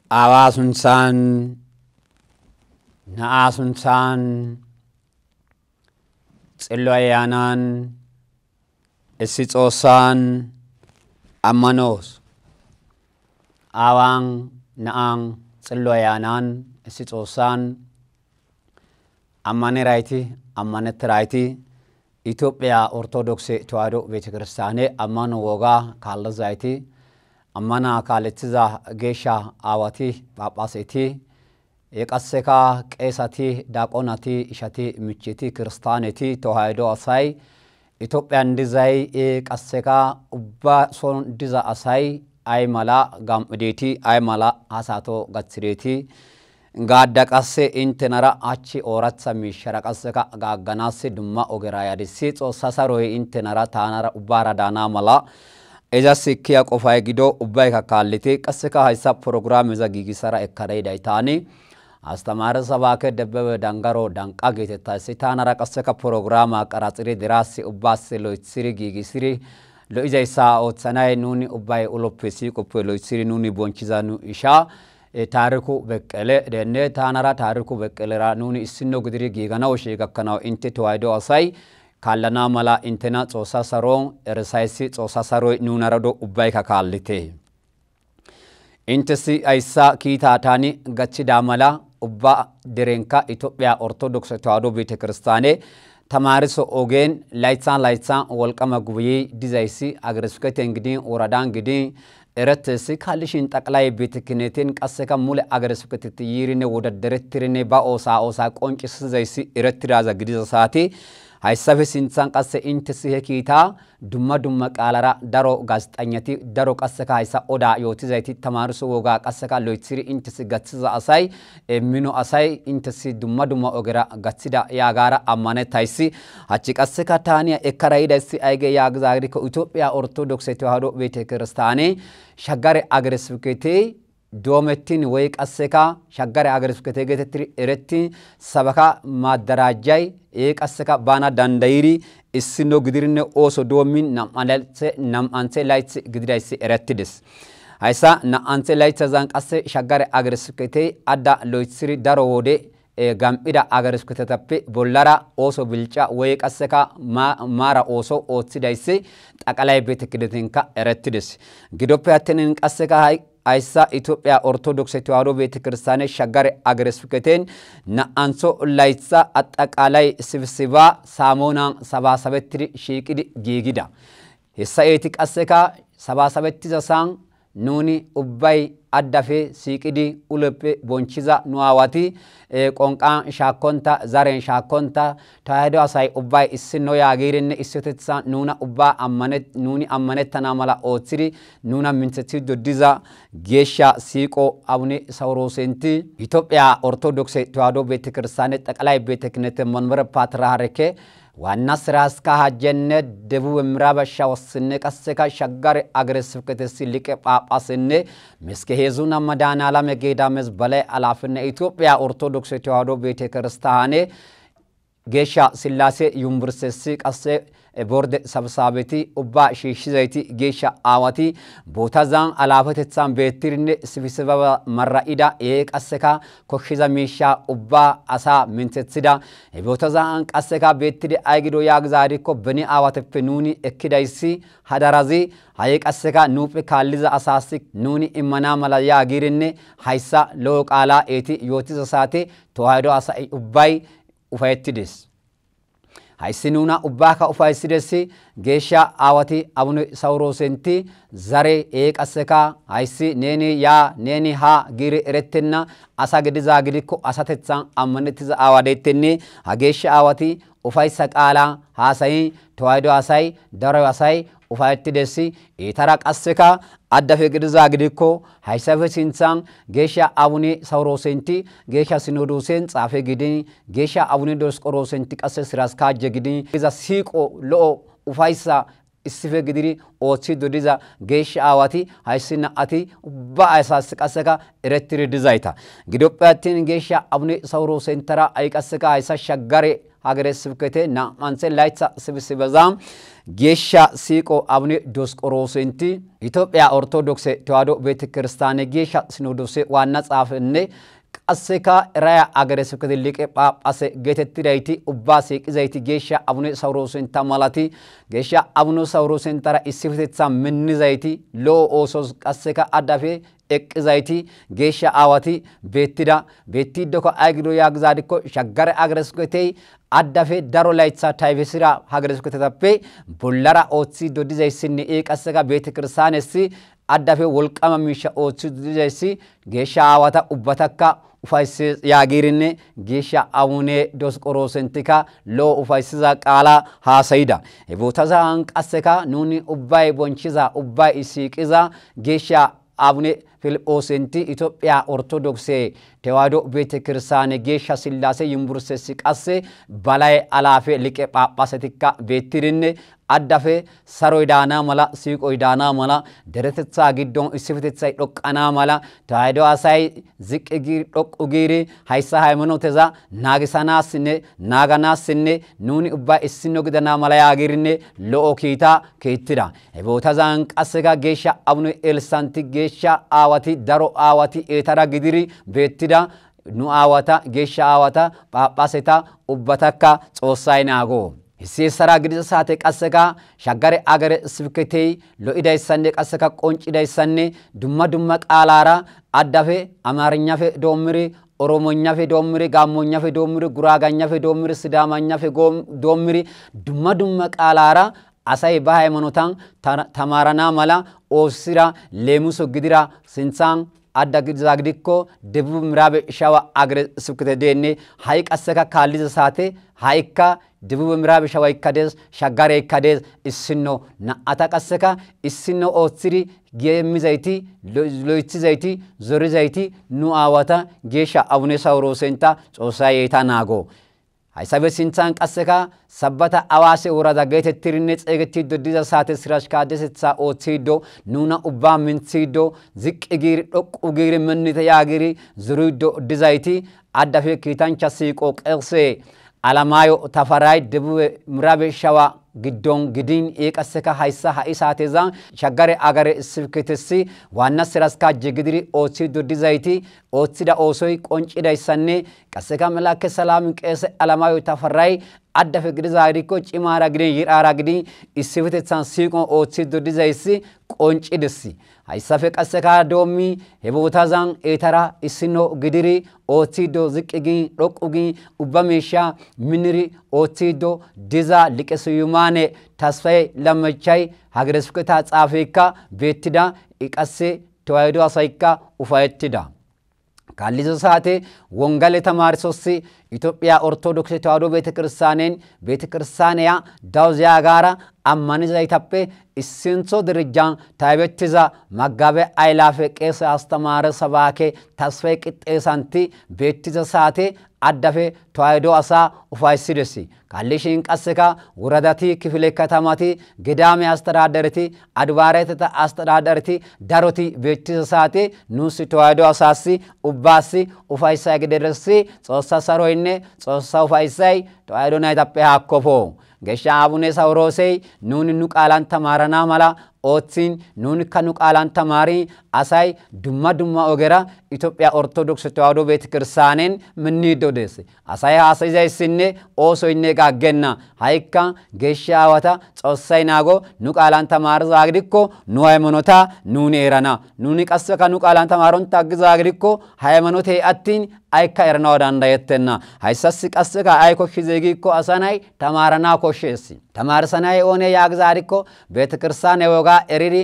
Awasunsan naasunsan tseloyanan esitsosan amanos awang naang tseloyanan esitsosan amaneraiti amaneteraiti Ethiopia Orthodox Tewahedo Betekiristane amano woga kallazaiti amana kaletiza gesha awati papaseti eqaseka qesati daqonati ishati michiti kristaneti Tewahedo asay Ethiopia ndizay eqaseka ubba son diza asay ay mala gamdeti ay mala hasato gatsireti gadda qasse intenara achi oratsa mishara qasseka gaganase dumma ogera yadisi xosasaroy intenara tanara ubara dana mala eja sikkiya qofay gido ubbay ka kallite qasseka haysa program eza gigisara ekkarey daytani astamare sabake debbe dangaro danqa geteta sitanara qasseka programa qaratsiri dirasi ubbase loitsiri gigisiri lo ijaysa otsanay nuni ubbay ulopesi qoppe loitsiri nuni bonchizanu isha tariku bekkele denne tanara tariku bekkelera nuni issinno gidiri gigana oshi gakkanaw inte Tewahedo asay kallana mala intena xosa saron ersaisi xosa saroy nunarado ubbay ka kallite intesi aysa kita tani gachida mala ubba derenka Ethiopia Orthodox Tewahedo Betekiristane tamariso ogen laitsan wolqama gubiyi dizaisi agresuketen gidin oradan gidin eretesi kallishin taqlay beteknetin qasseka mule agresuketeti yirine wodadderetirine ba osa qoncisizaisi eretiraza gidiza saati haysafe sinthan qasse intesi hekita dumma qalara daro gazeጠኛti daro qasseka haysa oda yotizayti tamariso woga qasseka loitsiri intesi gatsiza asay mino asay intesi dumma ogera gatsida yagara ammanetaysi hachi qasseka taniya ekkarayidaysi ayge yagzagriko Ethiopia Orthodox Tewahedo Betekiristane shagare agresukete dometin way qasseka shagare agresukete getetri eretti sabaka madarajay qasseka bana dandayiri isino gidirne oso domin nam'anse lights gidiraysi erettides haysa na'anse lights zan qasse shagare agresukete adda loitsiri daro wode gam'ida agresuketetappe bollara oso bilca way qasseka mara oso otsidaysi taqalay beteknetinka erettides gidoppe attenin qasseka aysa Ethiopia Orthodox Tewahedo Betekiristane shagare agresuketen na'anso laytsa attaqalay sibsiba samona sabasabetri shiqidi gigida hessa eti qasseka sabasabettiza san nuni ubbay addafe siqidi uleppe bonchiza nuawati qonqan shakonta zaren shakonta Tewahedo asay ubbay issino yagirine issotetsa nuna ubba nuni ammanetana mala otsiri nuna mintseti dodiza gesha siqo abune sawrosenti Ethiopia Orthodox Tewahedo Betekiristane taqlay beteknete መንበረ ፓትርያርክ ዋና ስራ አስኪያጅነ ደቡብ ምዕራብ ሻወስነ ቀሰካ ሸጋር አግሬስፍከተስ ሊቀ ጳጳስነ መስከሄዙና መዳናላ መጌዳመዝ በላይ አላፍነ ኢትዮጵያ ኦርቶዶክስ ተዋሕዶ ቤተክርስቲያን ጌሻ ስላሴ ዩኒቨርሲቲ ቀሰ ቦርድ ሰብሳቤቲ ኡባ ሺሺዛይቲ ጌሻ አዋቲ ቦታዛን አላፈተሳን ቤትርነ ስብስባ መራኢዳ ቀሰካ ኮኺዛ ሚሻ ኡባ አሳ ምንተትዳ ቦታዛን ቀሰካ ቤትዲ አይግዶ ያግዛሪኮ በኒ አዋተፈ ኑኒ እክዳይሲ ሀዳራዚ አይ ቀሰካ ኑፕ ካልዛ አሳሲ ኑኒ ኢማና መላ ያጊርነ ሃይሳ ሎቃላ ኤቲ ዮቲዛ ሳቴ ተዋሕዶ አሳ ኡባይ ኡፋይትዲስ haysinuna ubbaka ufaysidesi gesha awati abune sawrosenti zare qasseka haysi neni ha giri erettenna asa gidiza gidikko asatetsan ammanetiza awadetenni ha gesha awati ufaysa qala hasayi Tewahedo asay daro asay ufayettidesi itara qasseka addafe gidiza gidikko haysafe sinthan gesha abune sawrosenti gesha sinodosen xafe gidin gesha abune dosqorosenti qasse siraskaje gidin iza siqo lo ufaysa issife gidiri otsi dodiza gesha awati haysina ati ubba asas qasseka erettiri dizayta gidoppe attin gesha abune sawrosentara ay qasseka haysa shagare ሀገረ ስብከቴ ናማንሴ ላይታ ስብስበዛም ጌሻ ሲቆ አቡነ ዲዮስቆሮስንቲ ኢትዮጵያ ኦርቶዶክስ ተዋሕዶ ቤተክርስቲያን ጌሻ ሲኖዶስ ዋና ጻፍኔ ቀሰካ ራያ አገረ ስብከቴ ሊቀ ጳጳስ ጌተትራይቲ ኡባሴ ቂዛይቲ ጌሻ አቡነ ሳውሮስንታ ማላቲ ጌሻ አቡነ ሳውሮስንታራ ኢሲፍቴሳ ምንዛይቲ ሎ ኦሶስ ቀሰካ አዳፌ እቅዛይቲ ጌሻ አዋቲ ቤቲዶኮ አይግዶ ያግዛድኮ ሸገረ አገረ ስብከቴ አዳፌ ዳሮ ላይታ ታይቬስራ ሀገረ ስብከቴታፔ ቦላራ ኦትሲ ዶዲዛይስኒ ኤቀሰካ ቤተክርስቲያንሲ አዳፌ ወልቀማ ሚሻ ኦትሲ ዶዲዛይሲ ጌሻ አዋታ ኡባታካ ኡፋይስ ያጊርኔ ጌሻ አቡነ ዲዮስቆሮስንቲካ ሎ ኡፋይስዛ ቃላ ሃሳይዳ ቦታዛ አንቀሰካ ኑኒ ኡባይ ቦንቺዛ ኡባይ ኢሲቂዛ ጌሻ አቡነ ፊልጶስንቲ ኢትዮጵያ ኦርቶዶክስ ተዋሕዶ ቤተክርስቲያን ጌሻ ስላሴ ዩኒቨርሲቲ ቀሴ በላይ አላፌ ሊቀ ጳጳሳቲካ ቤትሪኔ አዳፌ ሰሮይዳና ማላ ሲቆይዳና ማላ ደረተሳ ግዶን ኢስፍቴሳ ዶቃና ማላ ተዋሕዶ አሳይ ዝቅጊር ዶቁጊሪ ሃይሳ ሃይማኖተዛ ናግሳናስኔ ናጋናስኔ ኑኒ ኡባ እስኖ ግደና ማላ ያጊርኔ ሎኦኪታ ከይትዳ ቦታዛን ቀሰጋ ጌሻ አቡነ ኤልሳንቲ ጌሻ አዋቲ ዳሮ አዋቲ ኤተራ ግዲሪ ቤትዳ ኑ አዋታ ጌሻ አዋታ ጳጳሴታ ኡባታካ ጾሳይናጎ ሲሰራ ግዲስ ሳተ ቀሰካ ሸገረ አገረ ስብከቴ ሎኢዳይሰኔ ቀሰካ ቆንጪዳይሰኔ ዱማ ቃላራ አዳፌ አማርኛፌ ዶምሪ ኦሮሞኛፌ ዶምሪ ጋሞኛፌ ዶምሪ ጉራጋኛፌ ዶምሪ ሲዳማኛፌ ዶምሪ ዱማ ቃላራ አሳይ በሃይማኖታን ተማራና ማላ ኦሲራ ሌሙሶ ግዲራ ሲንሳን አዳግ ዛግዲኮ ደቡብ ምዕራብ ሸዋ አገረ ስብከቴ ደኔ ሃይ ቀሰካ ካልሊዘ ሳቴ ሃይካ ደቡብ ምዕራብ ሸዋ ይካደስ ሸገረ ይካደስ እስኖ ናአታ ቀሰካ እስኖ ኦትሲሪ የሚዛይቲ ሎይቲ zaይቲ ዞሪ zaይቲ ኑ አዋታ ጌሻ አቡነ ሳውሮስንታ ጾሳዬታ ናጎ አይሳበ ሲንታን ቀሰካ ሰበታ አዋሴ ወራዳ ገይተትሪኔ ጸገቲ ዶዲዛ ሳተ ስራሽ ካደስሳ ኦቲዶ ኑና ኡባ ምንቲዶ ዝቅጊር ዶቁጊር ምንተ ያጊሪ ዝሩዶ ዲዛይቲ አዳፌ ኪታንቻ ሲቆ ቀርሴ አላማዮ ተፈራይ ደቡብ ምዕራብ ሸዋ ግዶን ግዲን ኤቀሰካ ሃይሳ ሃይሳቴዛ ሸገረ አገረ ስብከቴሲ ዋና ስራስካ ጀግድሪ ኦቲዶ ዲዛይቲ ኦቲዳ ኦሶይ ቆንጪዳይሰኔ ቀሰካ መላከ ሰላም ቀሰ አላማዮ ተፈራይ አዳፈ ግድዛሪኮ ጭማራ ግዲን ይራራ ግዲን ኢስፍቴሳን ሲቆ ኦቲዶ ዲዛይሲ ቆንጪድሲ አይሳፈ ቀሰካ ዶሚ ሄቦታዛን ኤተራ ኢስኖ ግድሪ ኦቲዶ ዝቅጊ ዶቁጊ ኡባሜሻ ምንሪ ኦቲዶ ዲዛ ሊቀስዩማኔ ተስፋይ ለመቻይ ሀገረ ስብከታ ጻፌካ ቤትዳ ኢቀሴ ተዋሕዶ አሳይካ ኡፋይትዳ ካልሊዘ ሳቴ ወንጌል ተማርሶሲ ኢትዮጵያ ኦርቶዶክስ ተዋሕዶ ቤተክርስቲያንያ ዳውዚያ ጋራ አማንዛይታፔ ኢስንሶ ደረጃን ታይበትዛ መጋበ አይላፈ ቄስ አስተማረ ሰባኬ ተስፋይ ቅጤሳንቲ ቤትዘ ሳቴ አዳፌ ተዋሕዶ አሳ ኡፋይሲደሲ ካልሊሽን ቀሰካ ወረዳቲ ክፍለ ከተማቲ ገዳሜ አስተዳደርቲ አድባራተ አስተዳደርቲ ዳሮቲ ቤትዘ ሳቴ ኑስ ተዋሕዶ አሳሲ ኡባሲ ኡፋይሳይ ገደረሲ ጾሳ ሰሮይኔ ጾሳ ኡፋይሳይ ተዋሕዶ ናይታፔ አኮፎ ጌሻ አቡነ ሳውሮሴ ኑን ቃላን ተማራና ማላ ኦትሲን ኑን ከኑ ቃላን ተማሪ አሳይ ዱማ ኦገራ ኢትዮጵያ ኦርቶዶክስ ተዋሕዶ ቤተክርስቲያንን ምንይዶደስ አሳይ አሳይዛይስኔ ኦሶይኔ ጋገና ሃይካ ጌሻ አዋታ ጾሳይናጎ ኑ ቃላን ተማር ዛግዲኮ ኑ ሃይማኖታ ኑን ኤራና ኑን ቀሰካ ኑ ቃላን ተማሮን ታግዛግዲኮ ሃይማኖቴ አቲን አይካ ኤርና ወዳንዳየተና ሃይሳስ ቀሰካ አይኮ ኺዜጊኮ አሳናይ ተማራና ኮሼሲ ተማርሰናይ ኦኔ ያግዛዲኮ ቤተክርስቲያን የወጋ ኤሪሪ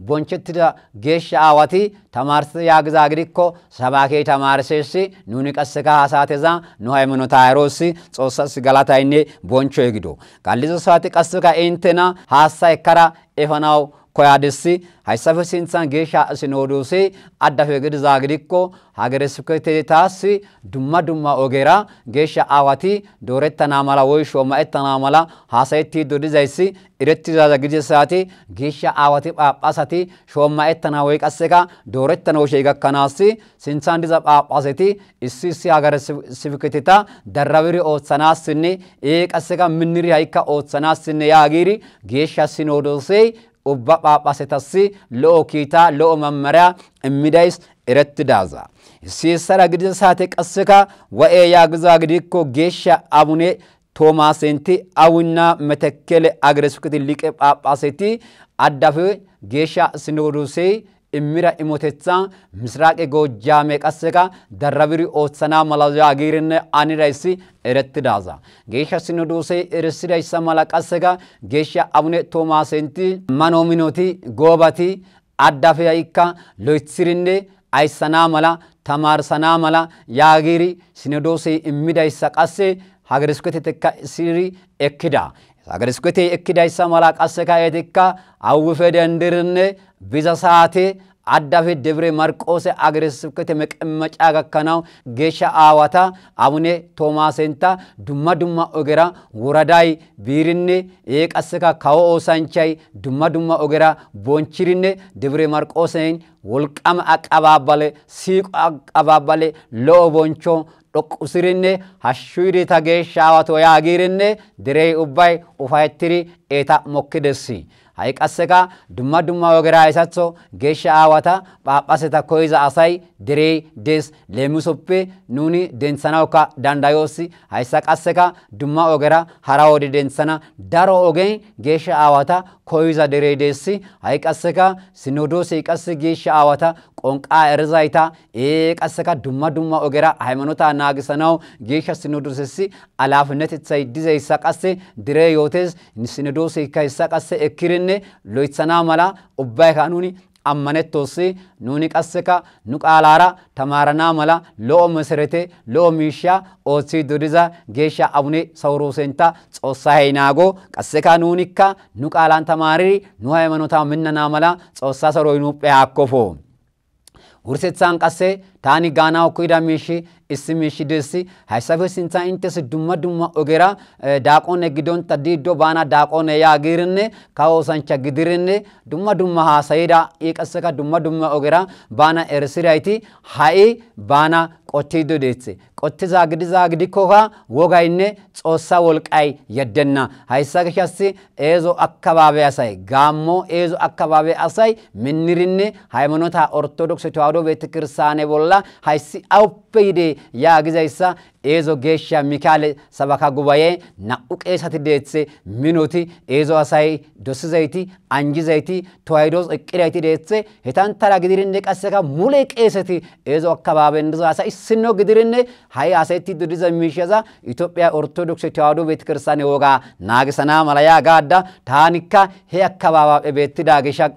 ቦንችትዳ ጌሻ አዋቲ ተማርስ ያግዛግዲኮ ሰባኬ ተማርሴሲ ኑኒ ቀሰካ ሐሳቴዛ ኑ ሃይማኖታ አይሮሲ ጾሳስ ገላታይኔ ቦንቾ ይግዶ ካልሊዞ ሳቲ ቀሰካ ኢንተና ሐሳይ ከራ ኤፈናው koyadesi haysafe sinthan geesha sinodose addafe gidiza gidikko hagere sibketetaasi dumma ogera geesha aawati doorettana mala woy shooma'ettana mala haasayettiiddo dizayssi erettizaza gidisaati geesha aawati phaaphaasati shooma'ettana woy qasseka doorettana woshey gakkanaasi sinthan diza phaaphaasati issi hagere sibketeta darrabiri ooththanaassinne qasseka minniri ha'ikka ooththanaassinne yaagiri geesha sinodosey ubba phaaphaasatasi lo'o kiita lo'o mammariya immidays erettidaza siissara gidisaati qasseka wa'ee yaagiza gidikko geesha abune toomaasenti awunna metekkele hagere sibkete liqe phaaphaasati addafe geesha sinodosey immira imotetha misraaqe goojjaame qasseka darrabiri ooththana mala yaagirinne anidayssi erettidaza geesha sinodosey eressidayssa mala qasseka geesha abune toomaasenti manoominoti goobati addafe ha'ikka loythirinne ayssana mala tamaarsana mala yaagiri sinodosey immidayssa qasse hagere sibketetekka siri ekkida hagere sibketey ekkidayssa mala qasseka eetikka awwife dendirinne biza saate addafe debre marqoose hagere sibkete meqemmeca gakkanaw geesha aawata abune toomaasenta dumma ogera woraday biirinne qasseka kawo oosanchay dumma ogera bonchirinne debre marqoosen wolqama aqabaabale siiqo aqabaabale lo'o boncho dhoqusirinne hashshuyidi ta geesha aawato yaagirinne derey ubbay ufayettiri eta mokkidessi hay qasseka dumma ogera hayssatho geesha aawata phaaphaaseta koyiza asay derey des leemisoppe nuni denthanawukka dandayoosi hayssa qasseka dumma ogera hara wode denthana daro ogen geesha aawata koyiza derey dessi hay qasseka sinodosey qasse geesha aawata qonqa erizayta qasseka dumma ogera haymanota naagisanaw geesha sinodosessi alaafinetethay dizayssa qasse derey yootes sinodoseykka hessa qasse ekkirinne loythana mala ubbayka nuni ammanettosi nuni qasseka nu qaalara tamarana mala lo'o meserete lo'o miisha ooththiiddo diza geesha abune sawuroosenta Xoossa heynaago qasseka nunikka nu qaalan tamariri nu haymanota minnana mala Xoossa saroy nuuppe haakkofo wursethan qasse taani gaanaw koyida miishi issi miishi dessi hayssafe sinthan intes dumma ogera daaqone gidonta diiddo baana daaqone yaagirinne kawo oosancha gidirinne dumma haasayida qasseka dumma ogera baana erisirayti ha'i baana qottiiddo deethe qottiza gidiza gidikkoka wogaynne Xoossa wolqay yeddenna hayssa gishas eezo akkabaabe asay gaammo eezo akkabaabe asay minnirinne haymanota ortodokse tewahdo beetekirsaane bolla hayssi awuppe yide yaagizayssa eezo geesha mikaale sabaka gubaye na'u qeesati deethe minoti eezo asay dosizayti anjizayti tewahdos eqqidayti deethe hetantara gidirinne qasseka mule qeesati eezo akkabaaben diza asay issino gidirinne ha'i asayettiiddo diza miishaza Itoophiya ortodokse tewahdo beetekirsaane woga naagisana mala yaagaadda taanikka he akkabaabaaphe beettida geesha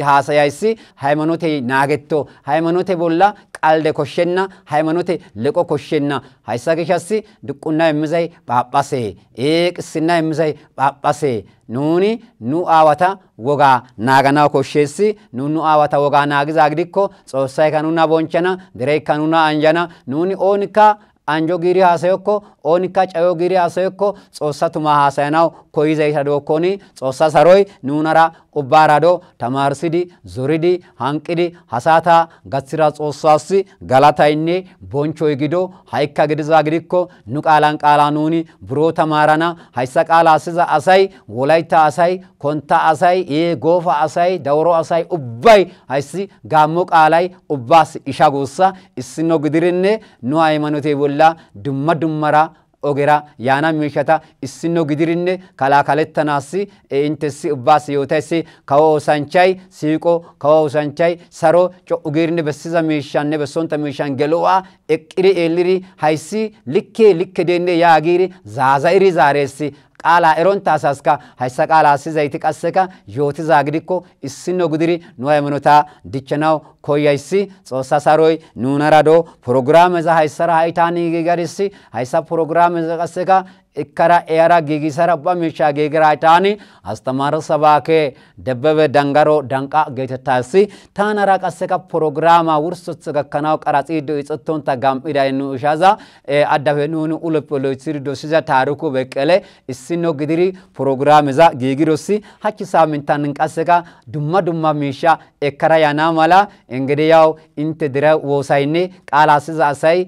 haasayayssi ሃይማኖቴ ናገቶ ሃይማኖቴ ቦላ ቃልደ ኮሸና ሃይማኖቴ ለቆ ኮሸና ሃይሳ ገሻሲ ድቁና የምዛይ ጳጳሴ ቅስና የምዛይ ጳጳሴ ኑኒ ኑ አዋታ ወጋ ናጋና ኮሸሲ ኑ አዋታ ወጋ ናግዛ ግዲኮ ጾሳይ ካኑና ቦንቸና ድሬ ካኑና አንጃና ኑኒ ኦንካ አንጆ ጊሪ ሀሰዮኮ ኦኒካ ጫዮ ጊሪ ሀሰዮኮ ጾሳቱማ ሀሰናው ኮይዘይ ታዶኮኒ ጾሳ ሰሮይ ኑናራ ኡባራዶ ተማርሲዲ ዙሪዲ ሃንቂዲ ሀሳታ ጋስራ ጾሳሲ ጋላታይኔ ቦንቾ ይግዶ ሃይካ ግድዛ ግዲኮ ኑቃላን ቃላኑኒ ብሮ ተማራና ሃይሳ ቃላ አስዛ አሳይ ወላይታ አሳይ ኮንታ አሳይ ጎፋ አሳይ ዳውሮ አሳይ ኡባይ ሃይሲ ጋሞ ቃላይ ኡባስ ኢሻጎሳ እስኖ ግድርኔ ኑ ሃይማኖቴ ቦላ ዱመራ ogera yana mishata issinno gidirinne kalakalettanasi intesi ubbas yotesi kawo sanchay siqo kawo sanchay saro cogirne besiza mishanne besonta mishan geloa eqiri eliri haysi likke denne yaagiri zazairi zaresi qala eronta asaska haysa qala asizayti qasseka yoti zagidiko issinno gidiri nu haymanota dichanaw koyaysi xossa saroy nunarado program za haysara haytani gigarisi haysa program za qasseka ikkara era gigisara bamisha gigiraitani astamar sabake debebe dangaro danqa getetasi tanara qaseka programa wursutsuga kanao qaratsido itstonta gamida inu shaza adafenunu ulopoloitsirido siza taruku bekele issino gidiri programiza gigirosi hachi samintan qaseka dumma misha ekkara yana mala engede yaw inte dira wosaine qalasiza asay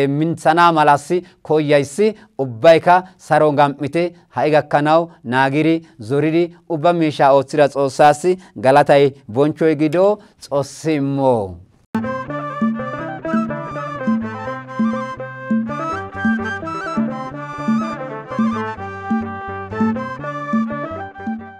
min sana malasi koyaisi ubbayka sarongam mite haiga kanao nagiri zoriri ubba misha otsira xossasi galatay bonchoy gido xossimo